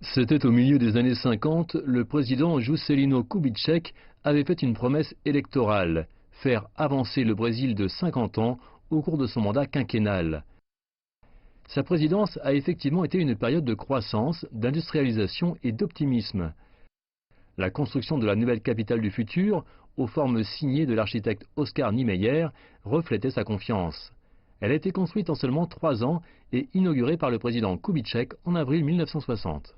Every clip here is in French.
C'était au milieu des années 50, le président Juscelino Kubitschek avait fait une promesse électorale, faire avancer le Brésil de 50 ans au cours de son mandat quinquennal. Sa présidence a effectivement été une période de croissance, d'industrialisation et d'optimisme. La construction de la nouvelle capitale du futur, aux formes signées de l'architecte Oscar Niemeyer, reflétait sa confiance. Elle a été construite en seulement 3 ans et inaugurée par le président Kubitschek en avril 1960.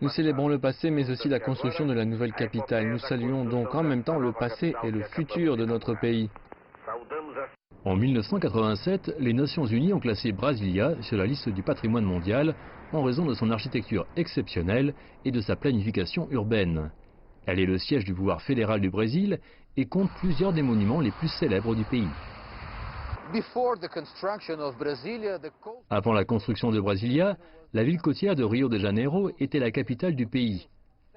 Nous célébrons le passé, mais aussi la construction de la nouvelle capitale. Nous saluons donc en même temps le passé et le futur de notre pays. En 1987, les Nations Unies ont classé Brasilia sur la liste du patrimoine mondial en raison de son architecture exceptionnelle et de sa planification urbaine. Elle est le siège du pouvoir fédéral du Brésil et compte plusieurs des monuments les plus célèbres du pays. Avant la construction de Brasilia, la ville côtière de Rio de Janeiro était la capitale du pays.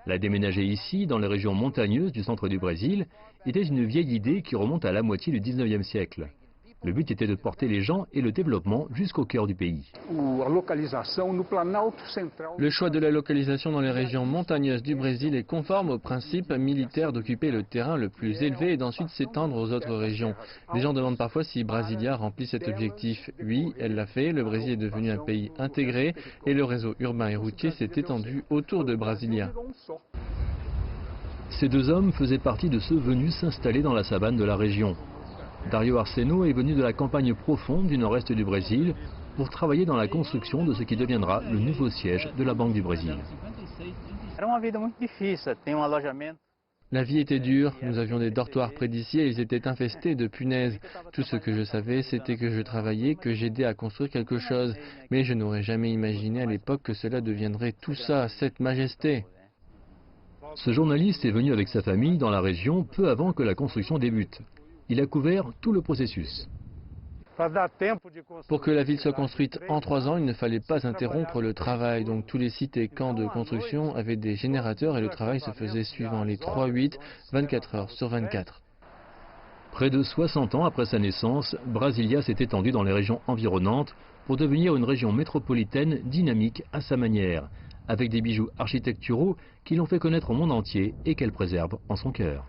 La déménager ici, dans les régions montagneuses du centre du Brésil, était une vieille idée qui remonte à la moitié du 19e siècle. Le but était de porter les gens et le développement jusqu'au cœur du pays. Le choix de la localisation dans les régions montagneuses du Brésil est conforme au principe militaire d'occuper le terrain le plus élevé et d'ensuite s'étendre aux autres régions. Les gens demandent parfois si Brasilia remplit cet objectif. Oui, elle l'a fait. Le Brésil est devenu un pays intégré et le réseau urbain et routier s'est étendu autour de Brasilia. Ces deux hommes faisaient partie de ceux venus s'installer dans la savane de la région. Dario Arceno est venu de la campagne profonde du nord-est du Brésil pour travailler dans la construction de ce qui deviendra le nouveau siège de la Banque du Brésil. La vie était dure, nous avions des dortoirs près d'ici et ils étaient infestés de punaises. Tout ce que je savais, c'était que je travaillais, que j'aidais à construire quelque chose. Mais je n'aurais jamais imaginé à l'époque que cela deviendrait tout ça, cette majesté. Ce journaliste est venu avec sa famille dans la région peu avant que la construction débute. Il a couvert tout le processus. Pour que la ville soit construite en 3 ans, il ne fallait pas interrompre le travail. Donc tous les sites et camps de construction avaient des générateurs et le travail se faisait suivant les 3-8, 24 heures sur 24. Près de 60 ans après sa naissance, Brasilia s'est étendue dans les régions environnantes pour devenir une région métropolitaine dynamique à sa manière, avec des bijoux architecturaux qui l'ont fait connaître au monde entier et qu'elle préserve en son cœur.